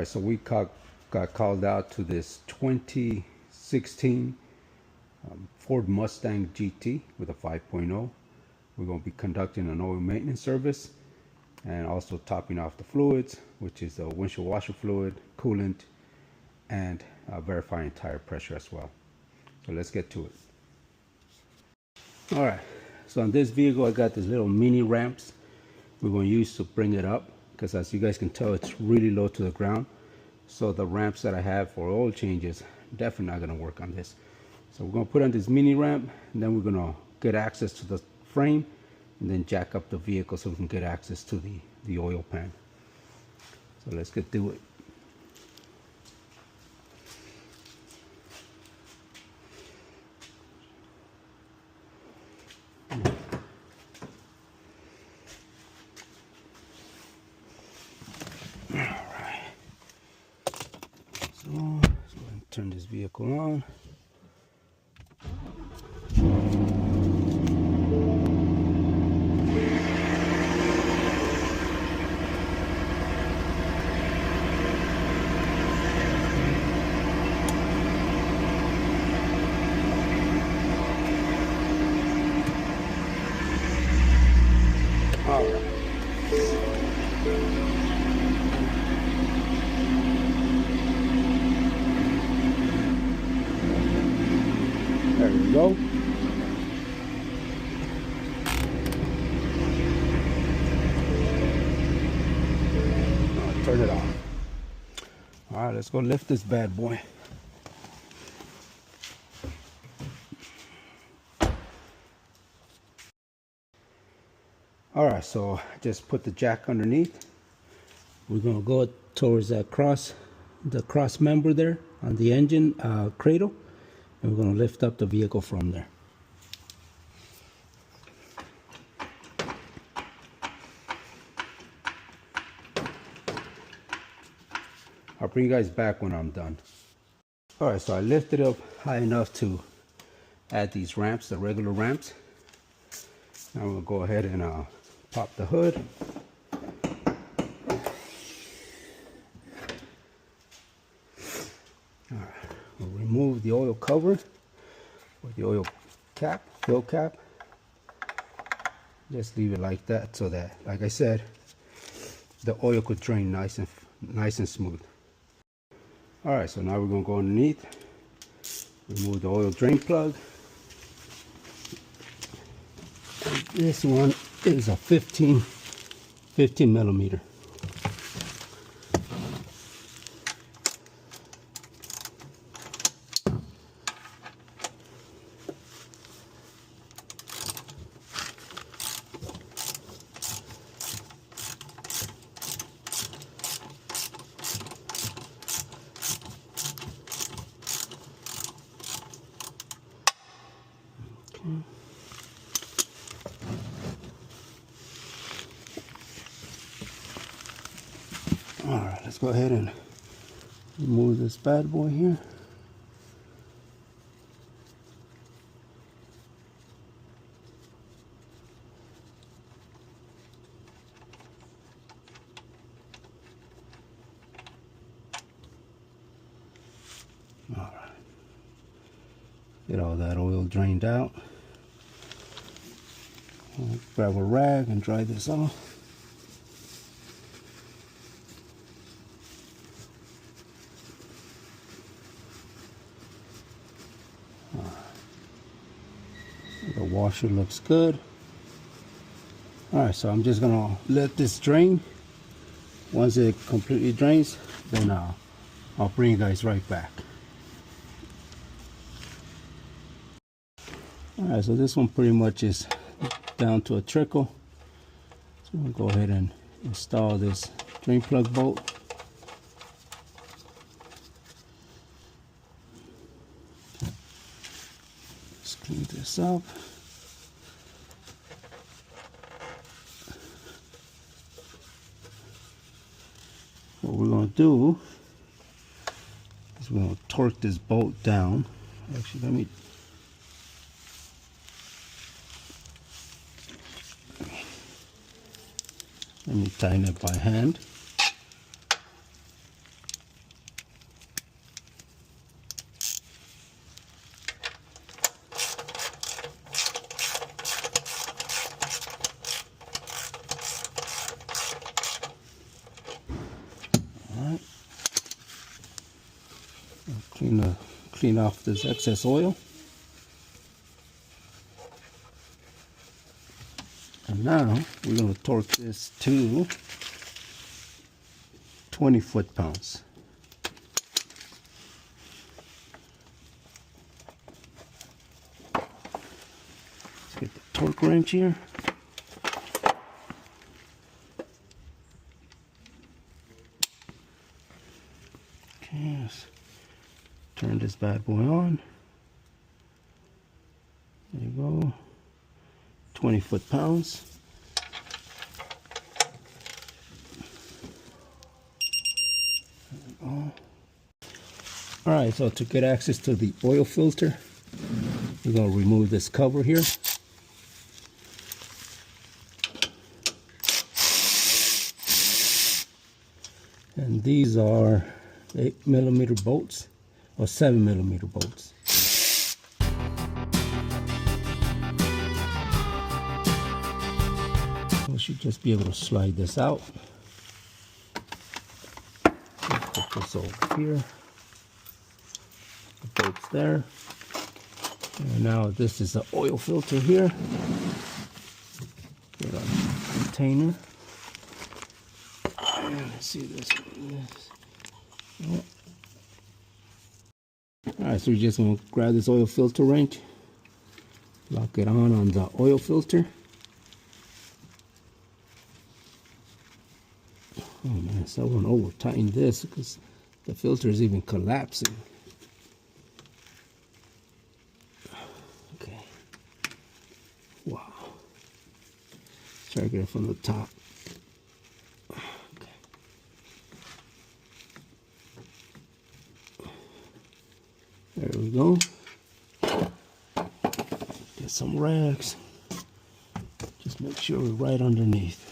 Alright, so we got called out to this 2016 Ford Mustang GT with a 5.0. We're going to be conducting an oil maintenance service and also topping off the fluids, which is the windshield washer fluid, coolant, and verifying tire pressure as well. So let's get to it. Alright, so on this vehicle I got these little mini ramps we're going to use to bring it up, because as you guys can tell, it's really low to the ground. So the ramps that I have for oil changes definitely not going to work on this. So we're going to put on this mini ramp, and then we're going to get access to the frame and then jack up the vehicle so we can get access to the oil pan. So let's get to it. Turn this vehicle on. All right. There we go. Turn it on. All right, let's go lift this bad boy. All right, so just put the jack underneath. We're gonna go towards that cross member there on the engine cradle. And we're going to lift up the vehicle from there. I'll bring you guys back when I'm done. Alright, so I lifted up high enough to add these ramps, the regular ramps. Now we'll go ahead and pop the hood. Alright. We'll remove the oil cover or the oil cap, fill cap. Just leave it like that so that, like I said, the oil could drain nice and smooth. All right, so now we're gonna go underneath, remove the oil drain plug. And this one is a 15 millimeter. All right, let's go ahead and remove this bad boy here. All right, get all that oil drained out. I'll grab a rag and dry this off. The washer looks good. Alright, so I'm just gonna let this drain. Once it completely drains, then I'll bring you guys right back. Alright, so this one pretty much is down to a trickle. So we'll go ahead and install this drain plug bolt. Clean this up. What we're going to do is we're going to torque this bolt down. Actually, let me tighten it by hand. clean off this excess oil. And now we're going to torque this to 20 foot-pounds. Let's get the torque wrench here. Okay, let's turn this bad boy on. There you go. 20 foot-pounds. Alright, so to get access to the oil filter, we're going to remove this cover here. And these are 8mm bolts or 7mm bolts. We should just be able to slide this out. Put this over here. The bolts there. And now this is the oil filter here. Get our container. And let's see this. Alright, so we're just going to grab this oil filter wrench, lock it on the oil filter. Oh man, so I want to over tighten this because the filter is even collapsing. Okay. Wow. Try to get it from the top. Okay. There we go. Get some rags. Just make sure we're right underneath.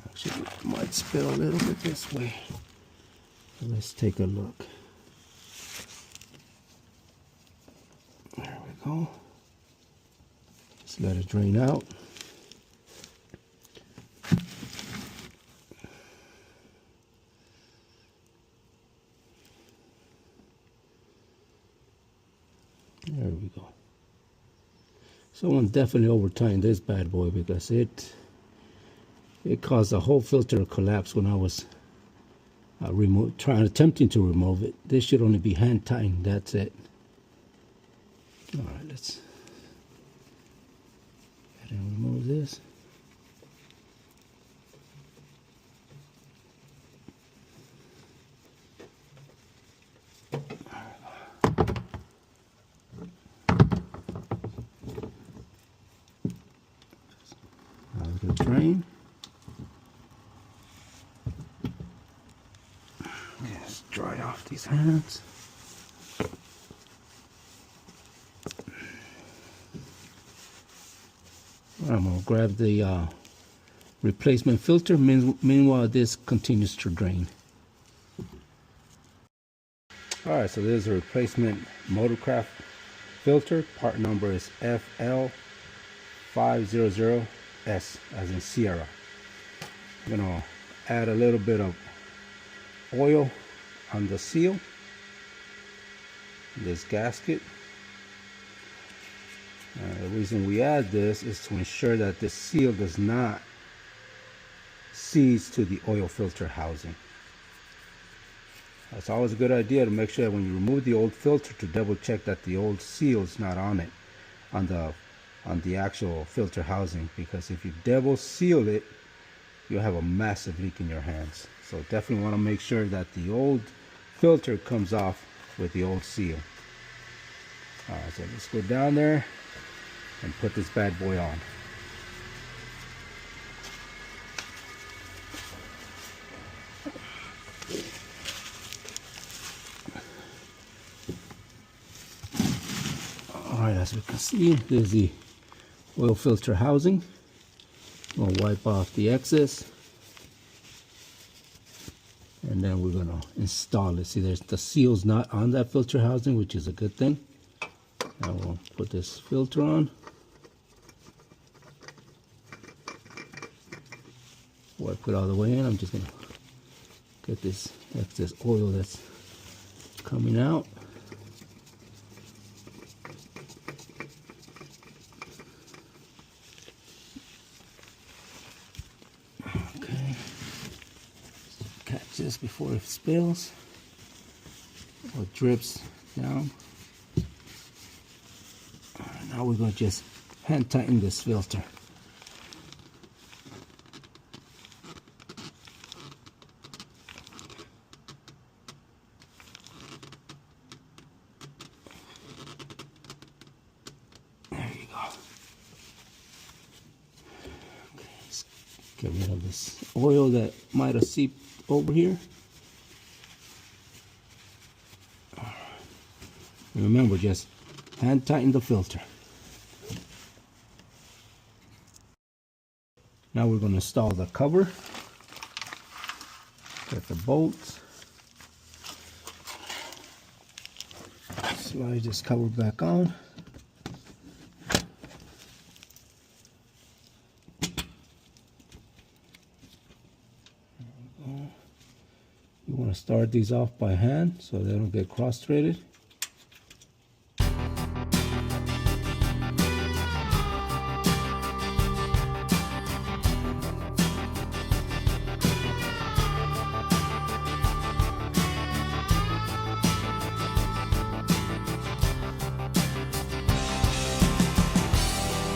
Actually, it might spill a little bit this way. Let's take a look. There we go. Just let it drain out. There we go. Someone definitely over-tightened this bad boy because it caused the whole filter to collapse when I was attempting to remove it. This should only be hand tightened. That's it. All right, let's go ahead and remove this. Out of the drain. Just dry off these hands. I'm going to grab the replacement filter. Meanwhile, this continues to drain. Alright, so there's a replacement Motorcraft filter. Part number is FL500S, as in Sierra. I'm going to add a little bit of oil on the seal, this gasket. The reason we add this is to ensure that the seal does not seize to the oil filter housing. It's always a good idea to make sure that when you remove the old filter to double check that the old seal is not on it, on the actual filter housing, because if you double seal it, you'll have a massive leak in your hands. So definitely want to make sure that the old filter comes off with the old seal. Alright, so let's go down there and put this bad boy on. Alright, as we can see, there's the oil filter housing. We'll wipe off the excess. And then we're going to install it. See, there's the seal's not on that filter housing, which is a good thing. Now we'll put this filter on. Wipe it all the way in. I'm just going to get this excess oil that's coming out. this before it spills or drips down. All right, now we're going to just hand tighten this filter. Get rid of this oil that might have seeped over here. Remember, just hand tighten the filter. Now we're going to install the cover. Get the bolts. Slide this cover back on. You want to start these off by hand so they don't get cross-threaded.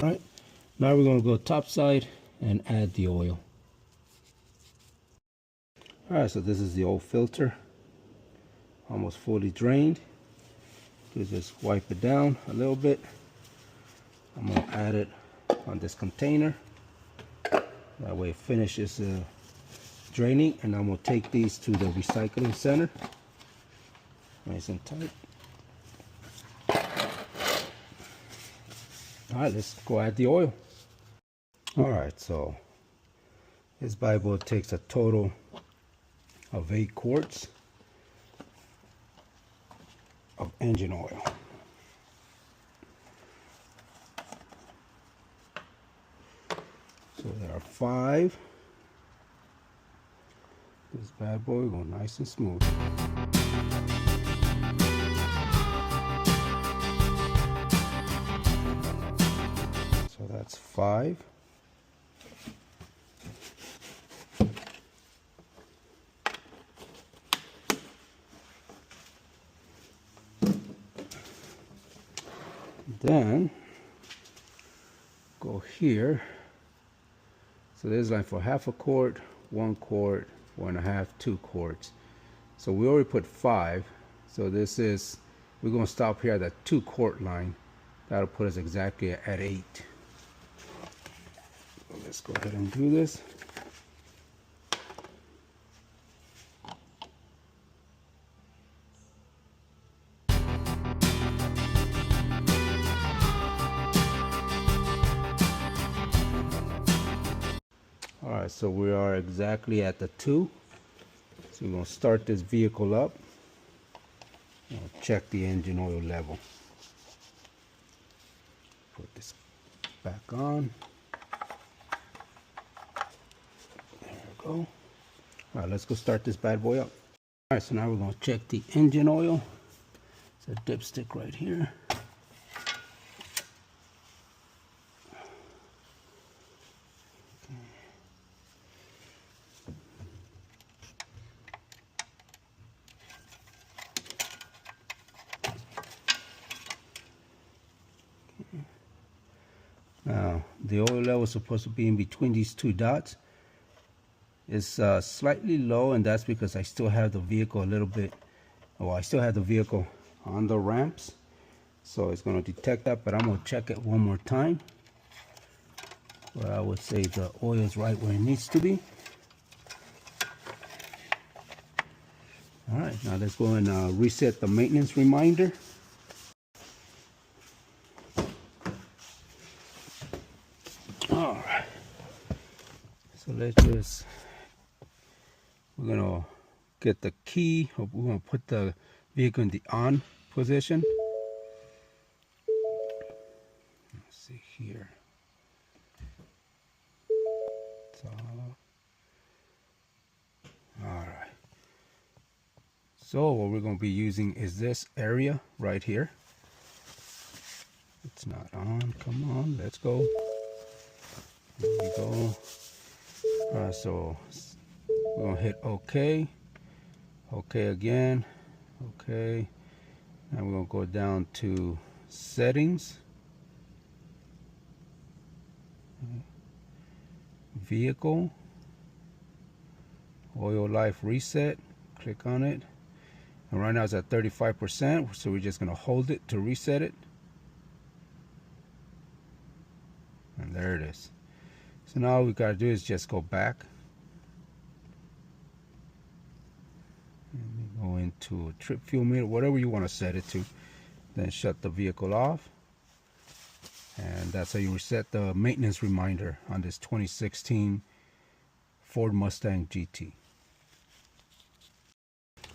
All right, now we're going to go top side and add the oil. Alright, so this is the old filter, almost fully drained. Just wipe it down a little bit. I'm going to add it on this container. That way it finishes draining, and I'm going to take these to the recycling center. Nice and tight. Alright, let's go add the oil. Alright, so this bad boy takes a total of 8 quarts of engine oil. So there are 5. This bad boy will go nice and smooth. So that's 5. Then go here. So there's like for half a quart, 1 quart, 1.5, 2 quarts. So we already put 5. So this is, we're going to stop here at the 2 quart line. That'll put us exactly at 8. So let's go ahead and do this. Alright, so we are exactly at the 2. So we're going to start this vehicle up. We'll check the engine oil level. Put this back on. There we go. Alright, let's go start this bad boy up. Alright, so now we're going to check the engine oil. It's a dipstick right here. Now, the oil level is supposed to be in between these 2 dots. It's slightly low, and that's because I still have the vehicle a little bit, well, I still have the vehicle on the ramps. So it's going to detect that, but I'm going to check it one more time. But I would say the oil is right where it needs to be. All right, now let's go and reset the maintenance reminder. All right, so let's just, we're gonna get the key, we're gonna put the vehicle in the on position. Let's see here. So, all right. So what we're going to be using is this area right here. It's not on. Come on, let's go. There we go. All right, so we're going to hit OK. Okay again. Okay. And we're going to go down to settings. Vehicle. Oil life reset. Click on it. And right now it's at 35%. So we're just going to hold it to reset it. And there it is. So now all we got to do is just go back. And go into a trip fuel meter, whatever you want to set it to. Then shut the vehicle off. And that's how you reset the maintenance reminder on this 2016 Ford Mustang GT.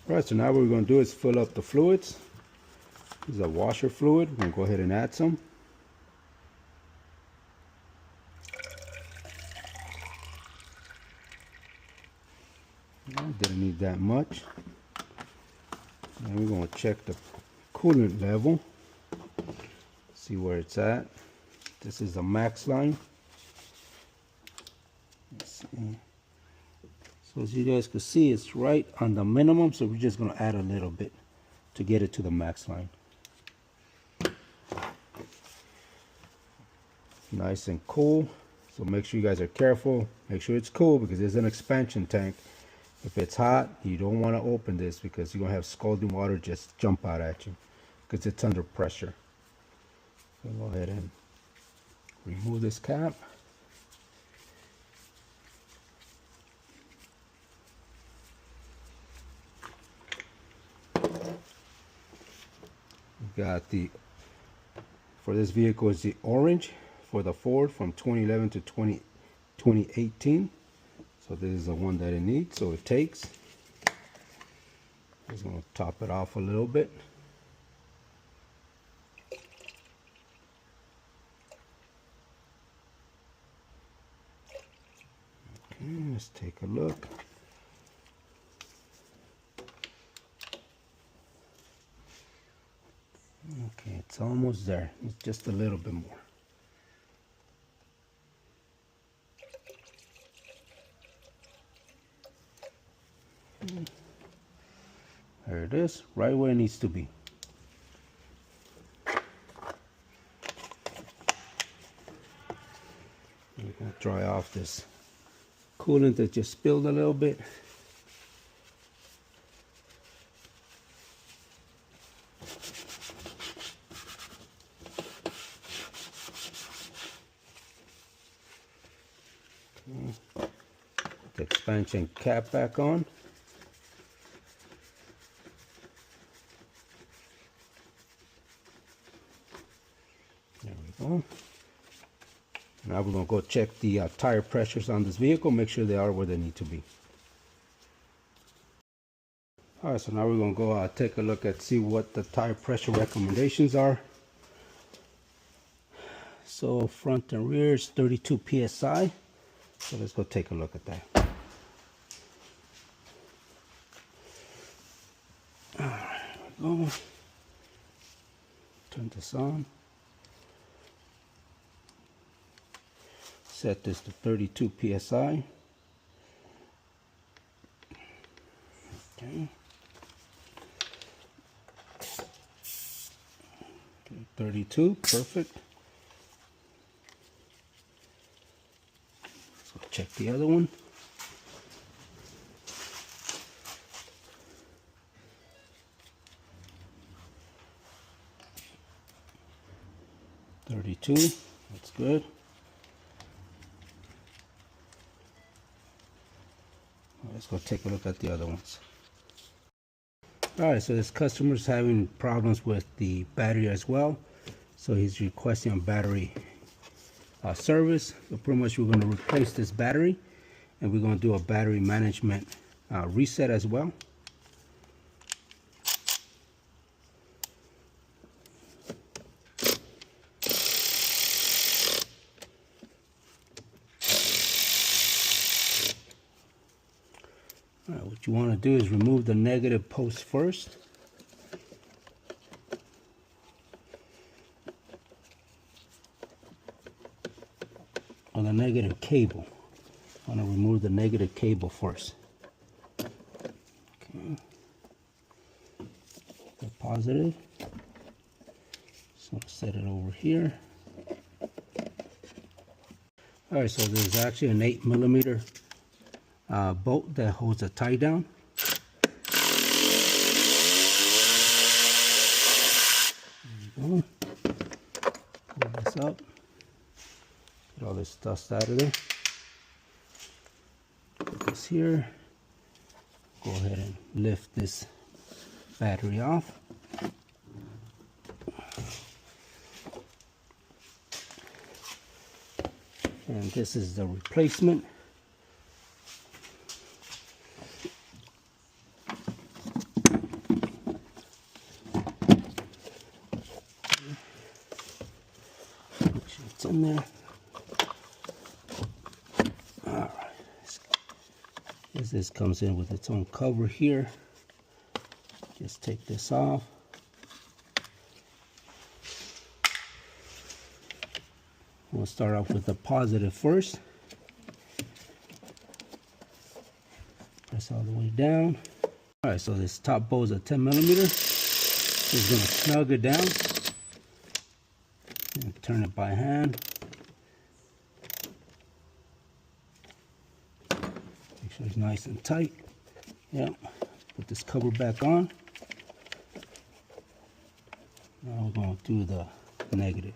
Alright, so now what we're going to do is fill up the fluids. This is a washer fluid. We're going to go ahead and add some. Didn't need that much. And we're going to check the coolant level. See where it's at. This is the max line. Let's see. So as you guys can see, it's right on the minimum, so we're just going to add a little bit to get it to the max line. Nice and cool. So make sure you guys are careful. Make sure it's cool because there's an expansion tank. If it's hot, you don't want to open this because you're going to have scalding water just jump out at you because it's under pressure. So go ahead and remove this cap. We got the, for this vehicle is the orange for the Ford from 2011 to 2018. So this is the one that it needs, so it takes. Just going to top it off a little bit. Okay, let's take a look. Okay, it's almost there. It's just a little bit more. There it is, right where it needs to be. We're going to dry off this coolant that just spilled a little bit. Okay. Put the expansion cap back on. There we go. Now we're going to go check the tire pressures on this vehicle, make sure they are where they need to be. Alright, so now we're going to go take a look at see what the tire pressure recommendations are. So front and rear is 32 psi. So let's go take a look at that. Alright, there we go. Turn this on. Set this to 32 psi. Okay. 32, perfect. So check the other one. That's good. Let's go take a look at the other ones. Alright, so this customer's having problems with the battery as well. So he's requesting a battery service. So pretty much we're going to replace this battery and we're going to do a battery management reset as well. Alright, what you want to do is remove the negative post first. On the negative cable. I want to remove the negative cable first. Okay. positive. So set it over here. All right, so there's actually an 8mm bolt that holds the tie down. There you go. Pull this up. Get all this dust out of there. Put this here. Go ahead and lift this battery off. And this is the replacement. Make sure it's in there. Alright. This comes in with its own cover here. Just take this off. We'll start off with the positive first. Press all the way down. Alright, so this top bowl is a 10mm. Just going to snug it down. And turn it by hand. Make sure it's nice and tight. Yep. Put this cover back on. Now we're going to do the negative.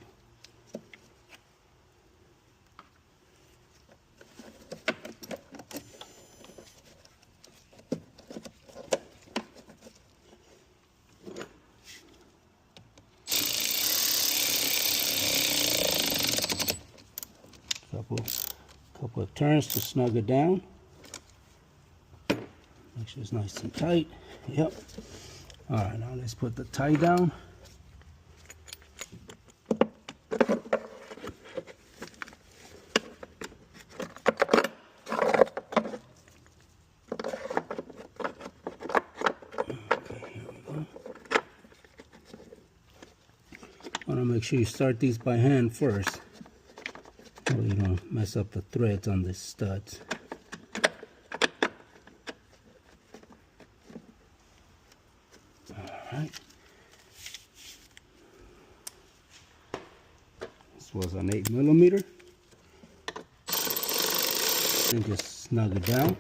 Couple of turns to snug it down. Make sure it's nice and tight. Yep. All right, now let's put the tie down. Okay, here we go. Want to make sure you start these by hand first, so you don't mess up the threads on the studs. Alright. This was an 8mm. And just snug it down.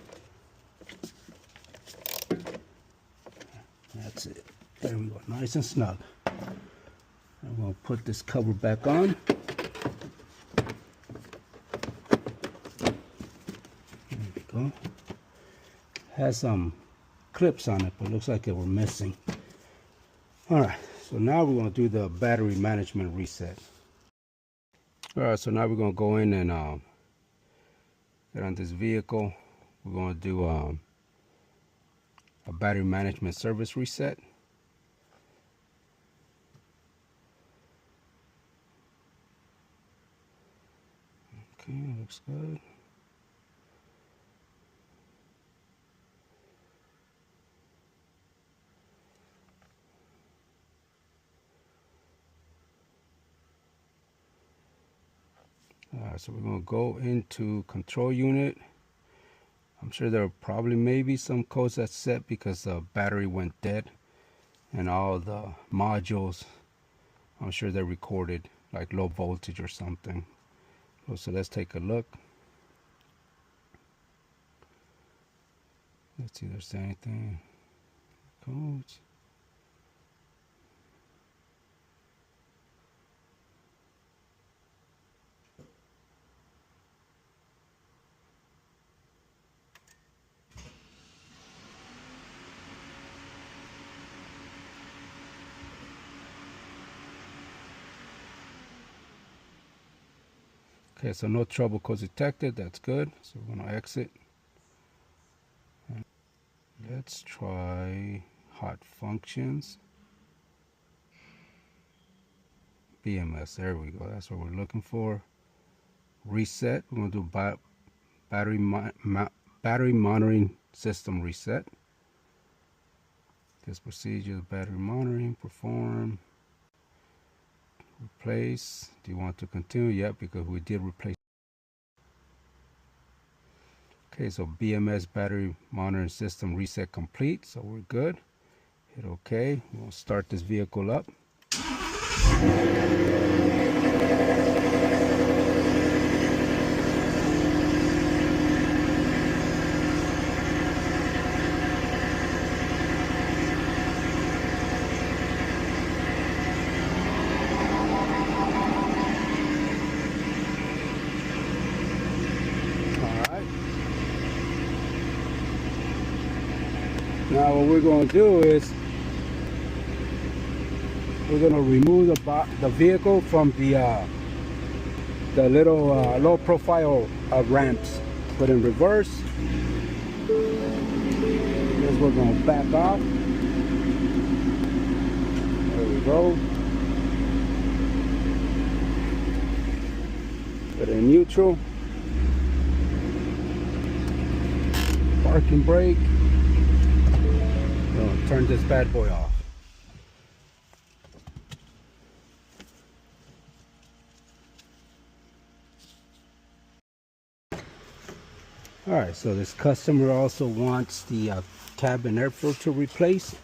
That's it. There we go. Nice and snug. I'm going to put this cover back on. Go. Has some clips on it, but looks like it were missing. Alright, so now we're going to do the battery management reset. Alright, so now we're going to go in and get on this vehicle. We're going to do a battery management service reset. Okay, looks good. So we're going to go into control unit. I'm sure there are probably maybe some codes that's set because the battery went dead, and all the modules, I'm sure they're recorded like low voltage or something. So let's take a look. Let's see if there's anything. Codes. Okay, so no trouble codes detected. That's good. So we're going to exit. And let's try hot functions. BMS. There we go. That's what we're looking for. Reset. We're going to do battery monitoring system reset. This procedure, battery monitoring, perform. Replace. Do you want to continue? Yep, because we did replace. Okay, so BMS battery monitoring system reset complete. So we're good. Hit OK. We'll start this vehicle up. Now what we're going to do is we're going to remove the vehicle from the little low profile ramps. Put in reverse. Here's we're going to back off. There we go. Put in neutral. Parking brake. Turn this bad boy off. Alright, so this customer also wants the cabin air filter replaced.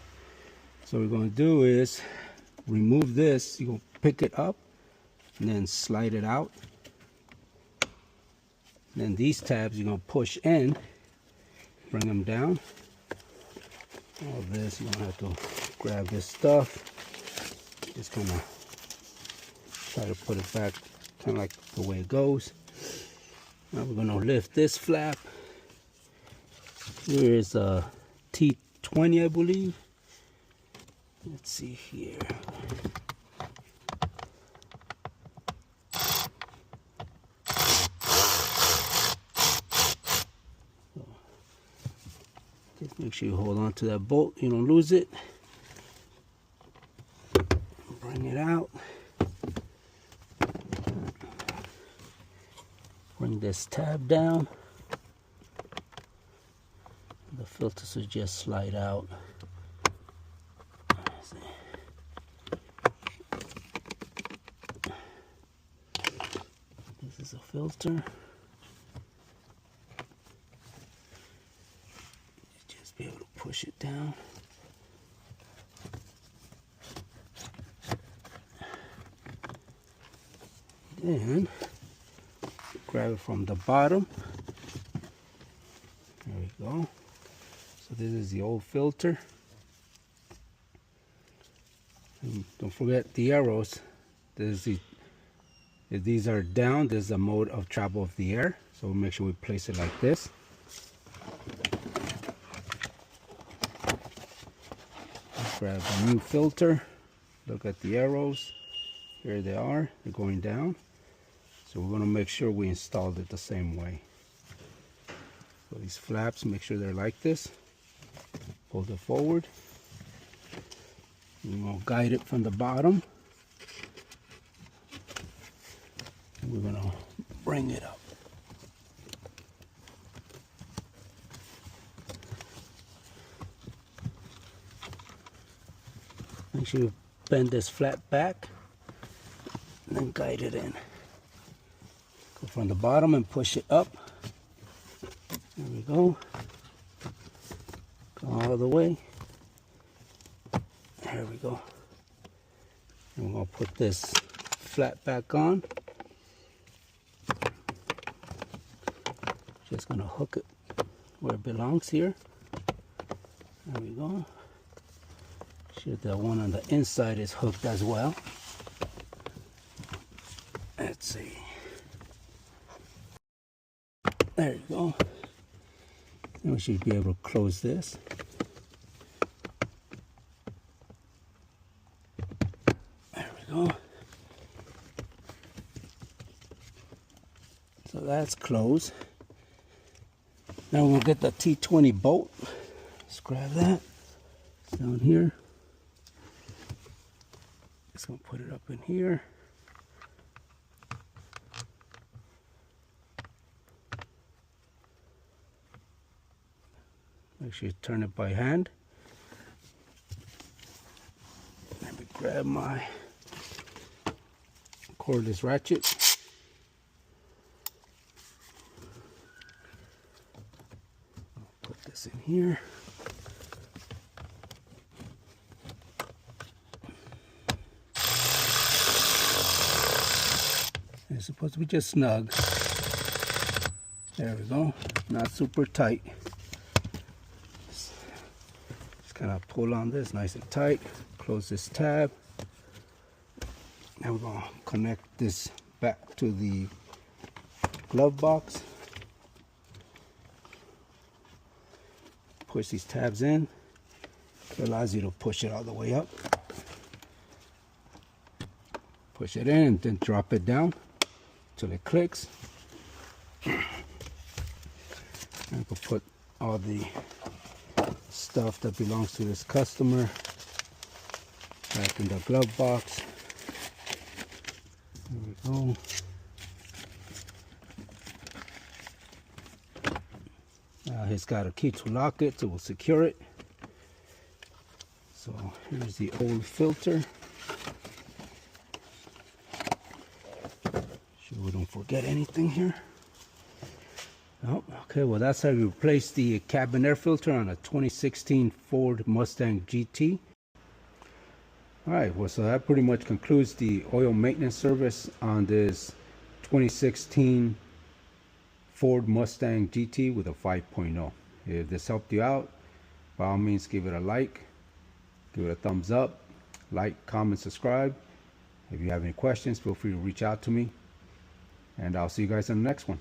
So what we're going to do is remove this. You're going to pick it up and then slide it out. Then these tabs you're going to push in, bring them down. All this, you're going to have to grab this stuff. Just kind of try to put it back kind of like the way it goes. Now we're going to lift this flap. Here is a T20, I believe. Let's see here. Just make sure you hold on to that bolt, you don't lose it. Bring it out. Bring this tab down. The filter should just slide out. This is a filter. Just be able to push it down. Then grab it from the bottom. There we go. So this is the old filter. And don't forget the arrows. If these are down, there's a mode of travel of the air. So we'll make sure we place it like this. Grab a new filter. Look at the arrows. Here they are. They're going down. So we're going to make sure we installed it the same way. So these flaps, make sure they're like this. Hold it forward. And we'll guide it from the bottom. And we're going to bring it up. Make sure you bend this flap back and then guide it in. Go from the bottom and push it up. There we go. Go all the way. There we go. And we're going to put this flap back on. Just going to hook it where it belongs here. There we go. Sure that one on the inside is hooked as well. Let's see. There you go. And we should be able to close this. There we go. So that's closed. Now we'll get the T20 bolt. Let's grab that. It's down here. Just gonna put it up in here. Make sure you turn it by hand. Let me grab my cordless ratchet. I'll put this in here. it's supposed to be just snug. There we go. Not super tight. Just kind of pull on this nice and tight. Close this tab. Now we're going to connect this back to the glove box. Push these tabs in. It allows you to push it all the way up. Push it in and then drop it down till it clicks. And we'll put all the stuff that belongs to this customer back in the glove box. There we go. Now he's got a key to lock it, so we'll secure it. So here's the old filter. Sure we don't forget anything here. Oh, okay, well that's how we replace the cabin air filter on a 2016 Ford Mustang GT. Alright, well so that pretty much concludes the oil maintenance service on this 2016 Ford Mustang GT with a 5.0. If this helped you out, by all means give it a like, give it a thumbs up, like, comment, subscribe. If you have any questions, feel free to reach out to me, and I'll see you guys in the next one.